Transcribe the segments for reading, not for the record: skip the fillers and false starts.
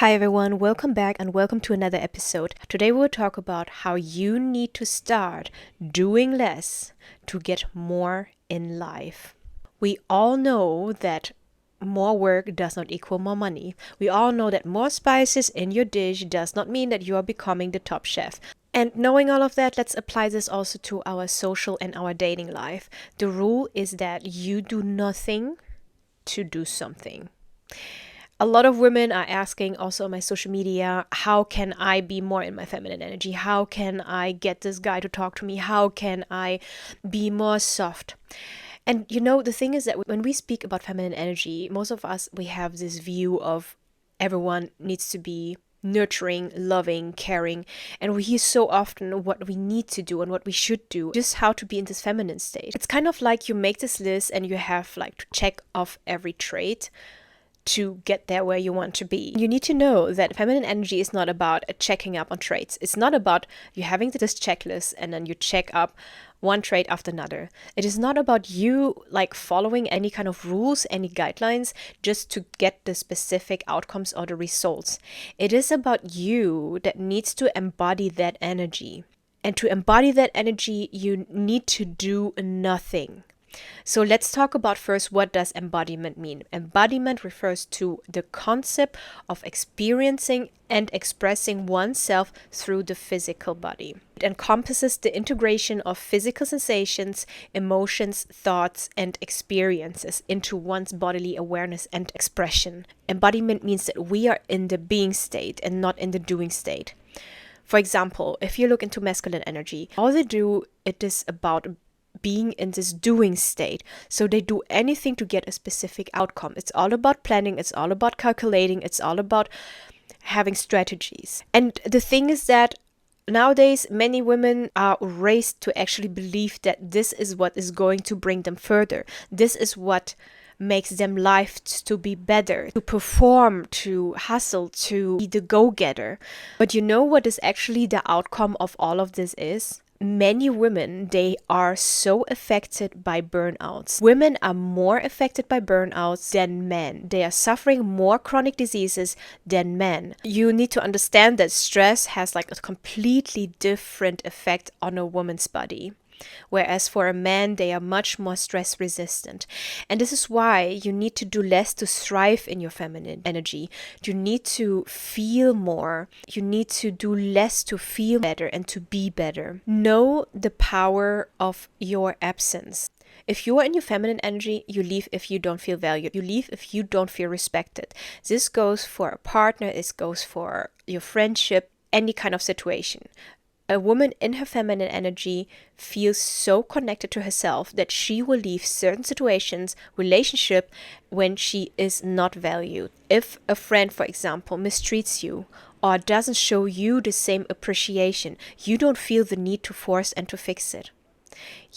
Hi everyone, welcome back and welcome to another episode. Today we'll talk about how you need to start doing less to get more in life. We all know that more work does not equal more money. We all know that more spices in your dish does not mean that you are becoming the top chef. And knowing all of that, let's apply this also to our social and our dating life. The rule is that you do nothing to do something. A lot of women are asking also on my social media, how can I be more in my feminine energy? How can I get this guy to talk to me? How can I be more soft? And the thing is that when we speak about feminine energy, most of us, we have this view of everyone needs to be nurturing, loving, caring. And we hear so often what we need to do and what we should do, just how to be in this feminine state. It's kind of like you make this list and you have to check off every trait to get there where you want to be. You need to know that feminine energy is not about checking up on traits. It's not about you having this checklist and then you check up one trait after another. It is not about you following any kind of rules, any guidelines just to get the specific outcomes or the results. It is about you that needs to embody that energy. And to embody that energy, you need to do nothing. So let's talk about first, what does embodiment mean? Embodiment refers to the concept of experiencing and expressing oneself through the physical body. It encompasses the integration of physical sensations, emotions, thoughts, and experiences into one's bodily awareness and expression. Embodiment means that we are in the being state and not in the doing state. For example, if you look into masculine energy, all they do, it is about being in this doing state. So they do anything to get a specific outcome. It's all about planning. It's all about calculating. It's all about having strategies. And the thing is that nowadays, many women are raised to actually believe that this is what is going to bring them further. This is what makes them life to be better, to perform, to hustle, to be the go-getter. But you know what is actually the outcome of all of this is? Many women, they are so affected by burnouts. Women are more affected by burnouts than men. They are suffering more chronic diseases than men. You need to understand that stress has a completely different effect on a woman's body. Whereas for a man, they are much more stress resistant. And this is why you need to do less to thrive in your feminine energy. You need to feel more. You need to do less to feel better and to be better. Know the power of your absence. If you are in your feminine energy, you leave if you don't feel valued. You leave if you don't feel respected. This goes for a partner. This goes for your friendship, any kind of situation. A woman in her feminine energy feels so connected to herself that she will leave certain situations, relationship, when she is not valued. If a friend, for example, mistreats you or doesn't show you the same appreciation, you don't feel the need to force and to fix it.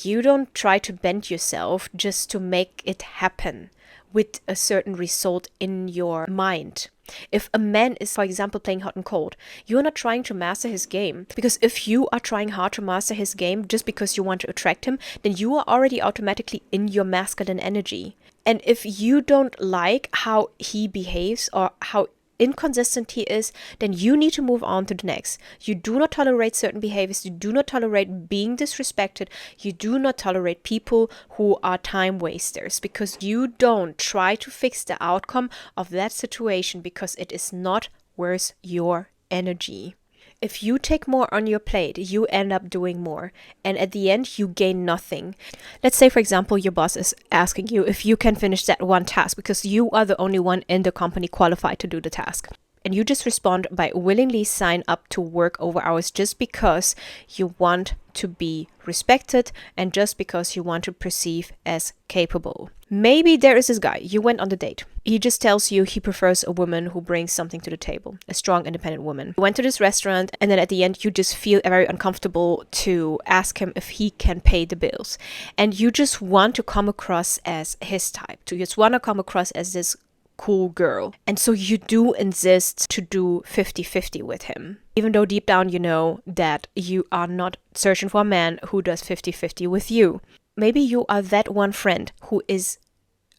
You don't try to bend yourself just to make it happen with a certain result in your mind. If a man is, for example, playing hot and cold, you're not trying to master his game. Because if you are trying hard to master his game just because you want to attract him, then you are already automatically in your masculine energy. And if you don't like how he behaves or how inconsistent he is, then you need to move on to the next. You do not tolerate certain behaviors. You do not tolerate being disrespected. You do not tolerate people who are time wasters, because you don't try to fix the outcome of that situation because it is not worth your energy. If you take more on your plate, you end up doing more. And at the end, you gain nothing. Let's say, for example, your boss is asking you if you can finish that one task because you are the only one in the company qualified to do the task. And you just respond by willingly sign up to work over hours just because you want to be respected and just because you want to perceive as capable. Maybe there is this guy, you went on the date. He just tells you he prefers a woman who brings something to the table, a strong, independent woman. You went to this restaurant and then at the end you just feel very uncomfortable to ask him if he can pay the bills. And you just want to come across as his type. You just want to come across as this cool girl. And so you do insist to do 50-50 with him. Even though deep down you know that you are not searching for a man who does 50-50 with you. Maybe you are that one friend who is,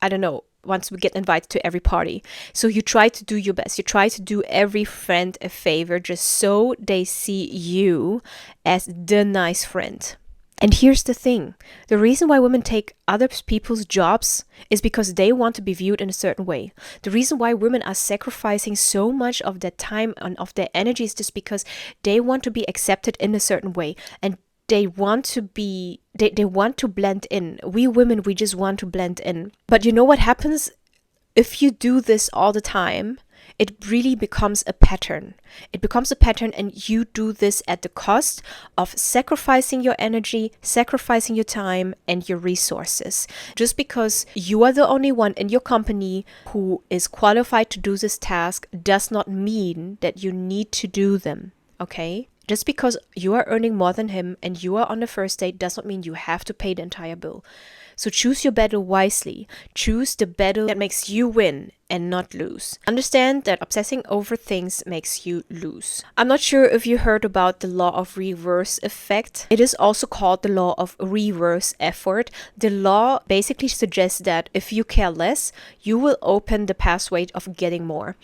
I don't know, wants to get invited to every party. So you try to do your best. You try to do every friend a favor just so they see you as the nice friend. And here's the thing. The reason why women take other people's jobs is because they want to be viewed in a certain way. The reason why women are sacrificing so much of their time and of their energy is just because they want to be accepted in a certain way. And they want to be, they want to blend in. We women, we just want to blend in. But you know what happens? If you do this all the time, it really becomes a pattern. It becomes a pattern, and you do this at the cost of sacrificing your energy, sacrificing your time and your resources. Just because you are the only one in your company who is qualified to do this task does not mean that you need to do them, okay? Just because you are earning more than him and you are on the first date does not mean you have to pay the entire bill. So choose your battle wisely. Choose the battle that makes you win and not lose. Understand that obsessing over things makes you lose. I'm not sure if you heard about the law of reverse effect. It is also called the law of reverse effort. The law basically suggests that if you care less, you will open the pathway of getting more.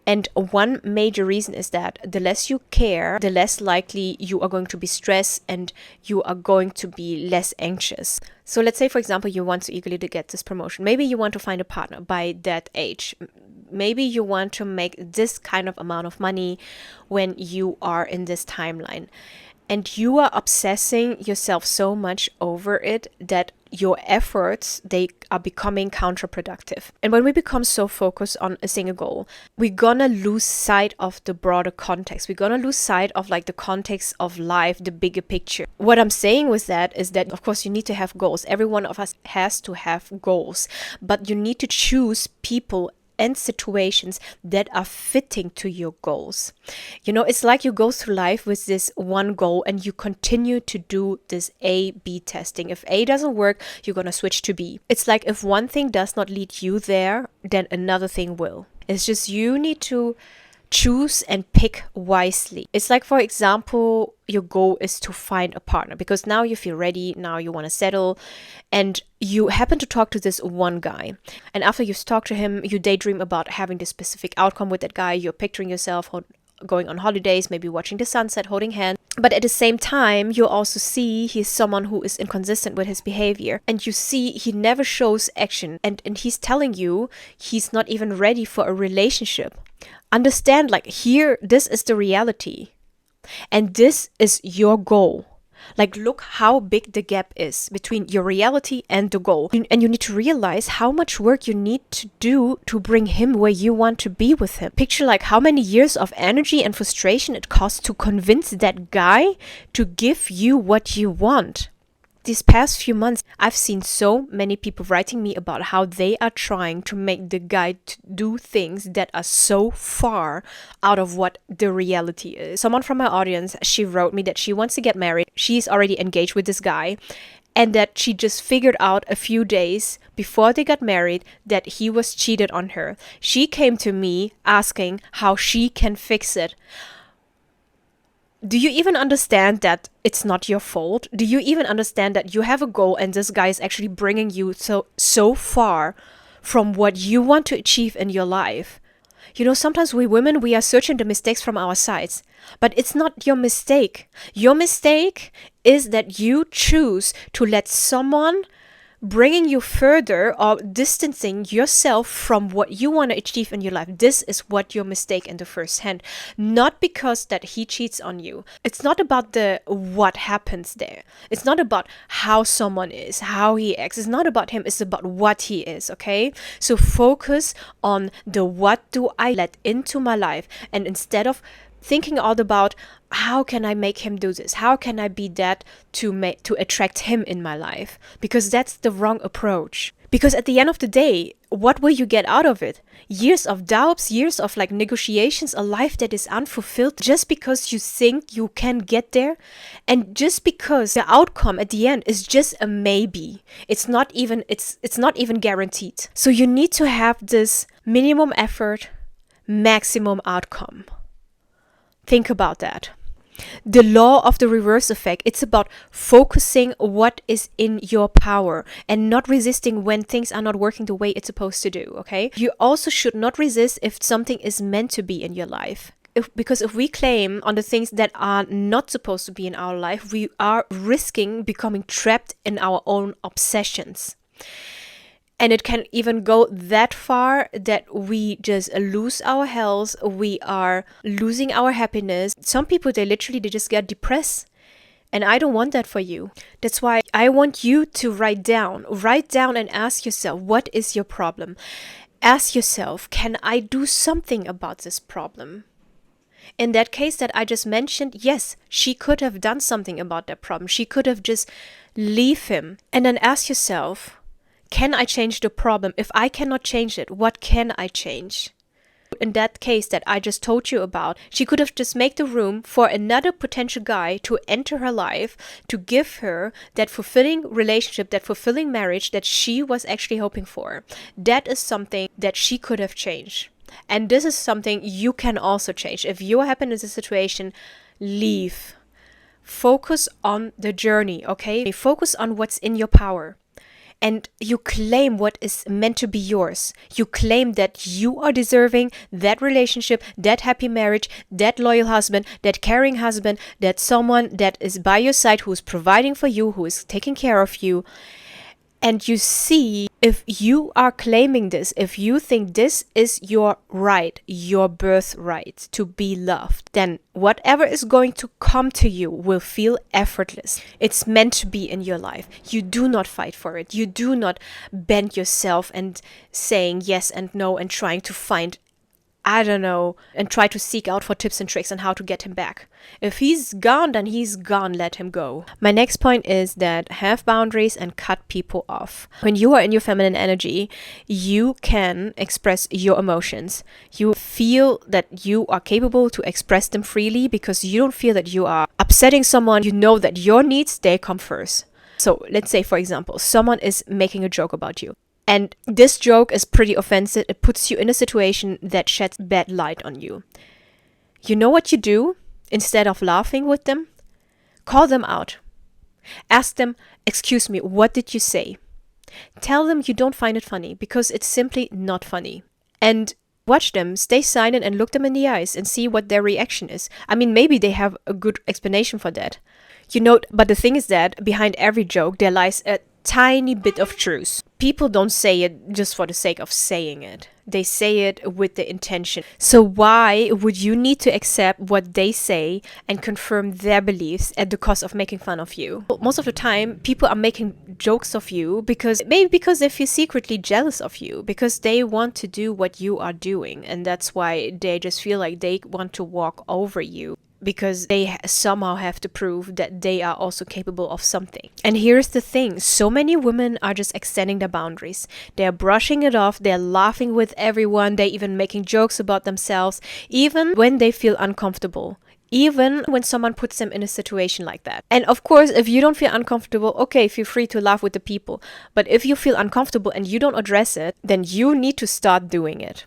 And one major reason is that the less you care, the less likely you are going to be stressed and you are going to be less anxious. So let's say, for example, you want to eagerly to get this promotion. Maybe you want to find a partner by that age. Maybe you want to make this kind of amount of money when you are in this timeline. And you are obsessing yourself so much over it that your efforts, they are becoming counterproductive. And when we become so focused on a single goal, we're gonna lose sight of the broader context. We're gonna lose sight of like the context of life, the bigger picture. What I'm saying with that is that, of course, you need to have goals. Every one of us has to have goals, but you need to choose people and situations that are fitting to your goals. You know, it's like you go through life with this one goal and you continue to do this A/B testing. If A doesn't work, you're going to switch to B. It's like if one thing does not lead you there, then another thing will. It's just you need to choose and pick wisely. It's like, for example, your goal is to find a partner because now you feel ready, now you want to settle, and you happen to talk to this one guy. And after you've talked to him, you daydream about having this specific outcome with that guy. You're picturing yourself going on holidays, maybe watching the sunset, holding hands. But at the same time, you also see he's someone who is inconsistent with his behavior. And you see he never shows action. And he's telling you he's not even ready for a relationship. Understand, like, here, this is the reality. And this is your goal. Like, look how big the gap is between your reality and the goal. And you need to realize how much work you need to do to bring him where you want to be with him. Picture like how many years of energy and frustration it costs to convince that guy to give you what you want. These past few months, I've seen so many people writing me about how they are trying to make the guy to do things that are so far out of what the reality is. Someone from my audience, she wrote me that she wants to get married. She's already engaged with this guy, and that she just figured out a few days before they got married that he was cheated on her. She came to me asking how she can fix it. Do you even understand that it's not your fault? Do you even understand that you have a goal and this guy is actually bringing you so far from what you want to achieve in your life? You know, sometimes we women, we are searching the mistakes from our sides, but it's not your mistake. Your mistake is that you choose to let someone bringing you further or distancing yourself from what you want to achieve in your life. This is what your mistake in the first hand. Not because that he cheats on you. It's not about the what happens there. It's not about how someone is, how he acts. It's not about him. It's about what he is, okay? So focus on the what do I let into my life, and instead of thinking all about how can I make him do this? How can I be that to attract him in my life? Because that's the wrong approach. Because at the end of the day, what will you get out of it? Years of doubts, years of like negotiations, a life that is unfulfilled just because you think you can get there, and just because the outcome at the end is just a maybe. It's not even guaranteed. So you need to have this minimum effort, maximum outcome. Think about that. The law of the reverse effect, it's about focusing what is in your power and not resisting when things are not working the way it's supposed to do, okay? You also should not resist if something is meant to be in your life. Because if we claim on the things that are not supposed to be in our life, we are risking becoming trapped in our own obsessions. And it can even go that far that we just lose our health, we are losing our happiness. Some people, they just get depressed. And I don't want that for you. That's why I want you to write down and ask yourself, what is your problem? Ask yourself, can I do something about this problem? In that case that I just mentioned, yes, she could have done something about that problem. She could have just leave him. And then ask yourself, can I change the problem? If I cannot change it, what can I change? In that case that I just told you about, she could have just made the room for another potential guy to enter her life, to give her that fulfilling relationship, that fulfilling marriage that she was actually hoping for. That is something that she could have changed. And this is something you can also change. If you happen in this situation, leave. Focus on the journey, okay? Focus on what's in your power. And you claim what is meant to be yours. You claim that you are deserving that relationship, that happy marriage, that loyal husband, that caring husband, that someone that is by your side, who is providing for you, who is taking care of you. And you see, if you are claiming this, if you think this is your right, your birthright to be loved, then whatever is going to come to you will feel effortless. It's meant to be in your life. You do not fight for it. You do not bend yourself and saying yes and no and trying to find, I don't know, and try to seek out for tips and tricks on how to get him back. If he's gone, then he's gone, let him go. My next point is that have boundaries and cut people off. When you are in your feminine energy, you can express your emotions. You feel that you are capable to express them freely because you don't feel that you are upsetting someone. You know that your needs, they come first. So let's say, for example, someone is making a joke about you. And this joke is pretty offensive. It puts you in a situation that sheds bad light on you. You know what you do? Instead of laughing with them, call them out. Ask them, excuse me, what did you say? Tell them you don't find it funny because it's simply not funny. And watch them, stay silent and look them in the eyes and see what their reaction is. I mean, maybe they have a good explanation for that. You know, but the thing is that behind every joke there lies a tiny bit of truth. People don't say it just for the sake of saying it. They say it with the intention. So why would you need to accept what they say and confirm their beliefs at the cost of making fun of you? Most of the time, people are making jokes of you because they feel secretly jealous of you, because they want to do what you are doing, and that's why they just feel like they want to walk over you, because they somehow have to prove that they are also capable of something. And here's the thing, so many women are just extending their boundaries. They're brushing it off, they're laughing with everyone, they're even making jokes about themselves, even when they feel uncomfortable. Even when someone puts them in a situation like that. And of course, if you don't feel uncomfortable, okay, feel free to laugh with the people. But if you feel uncomfortable and you don't address it, then you need to start doing it.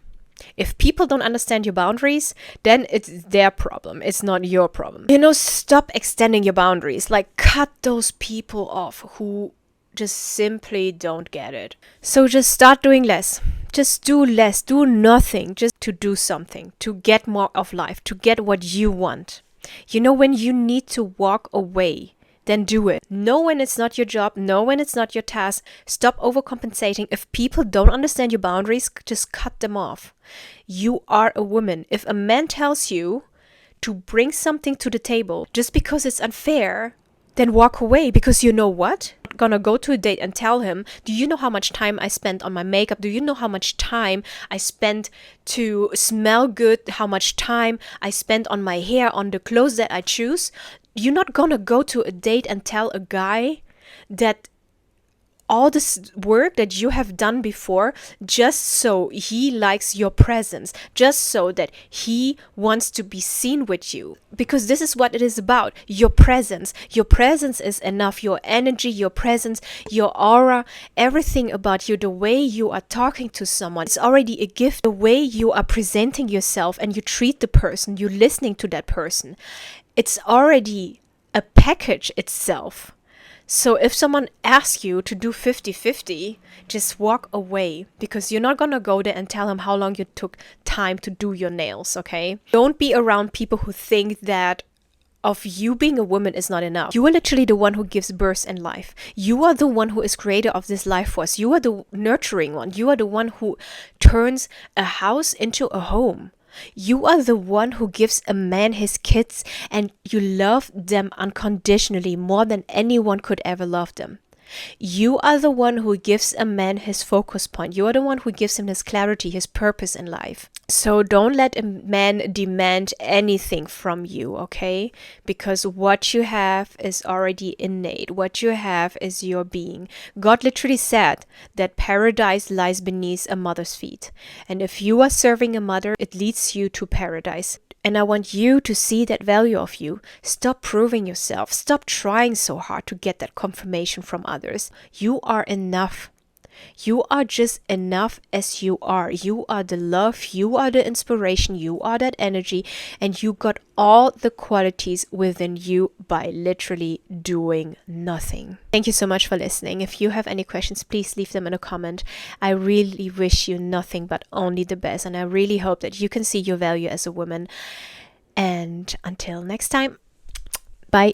If people don't understand your boundaries, then it's their problem. It's not your problem. You know, stop extending your boundaries. Like, cut those people off who just simply don't get it. So just start doing less. Just do less. Do nothing. Just to do something. To get more of life. To get what you want. You know, when you need to walk away, then do it. Know when it's not your job. Know when it's not your task. Stop overcompensating. If people don't understand your boundaries, just cut them off. You are a woman. If a man tells you to bring something to the table just because it's unfair, then walk away, because you know what? I'm gonna go to a date and tell him, do you know how much time I spent on my makeup? Do you know how much time I spent to smell good? How much time I spent on my hair, on the clothes that I choose? You're not gonna go to a date and tell a guy that all this work that you have done before just so he likes your presence, just so that he wants to be seen with you. Because this is what it is about, your presence. Your presence is enough. Your energy, your presence, your aura, everything about you, the way you are talking to someone, it's already a gift. The way you are presenting yourself and you treat the person, you're listening to that person, it's already a package itself. So if someone asks you to do 50-50, just walk away, because you're not going to go there and tell them how long you took time to do your nails, okay? Don't be around people who think that of you being a woman is not enough. You are literally the one who gives birth in life. You are the one who is creator of this life force. You are the nurturing one. You are the one who turns a house into a home. You are the one who gives a man his kids, and you love them unconditionally more than anyone could ever love them. You are the one who gives a man his focus point. You are the one who gives him his clarity, his purpose in life. So don't let a man demand anything from you, okay? Because what you have is already innate. What you have is your being. God literally said that paradise lies beneath a mother's feet. And if you are serving a mother, it leads you to paradise. And I want you to see that value of you. Stop proving yourself. Stop trying so hard to get that confirmation from others. You are enough. You are just enough as you are. You are the love. You are the inspiration. You are that energy. And you got all the qualities within you by literally doing nothing. Thank you so much for listening. If you have any questions, please leave them in a comment. I really wish you nothing but only the best. And I really hope that you can see your value as a woman. And until next time, bye.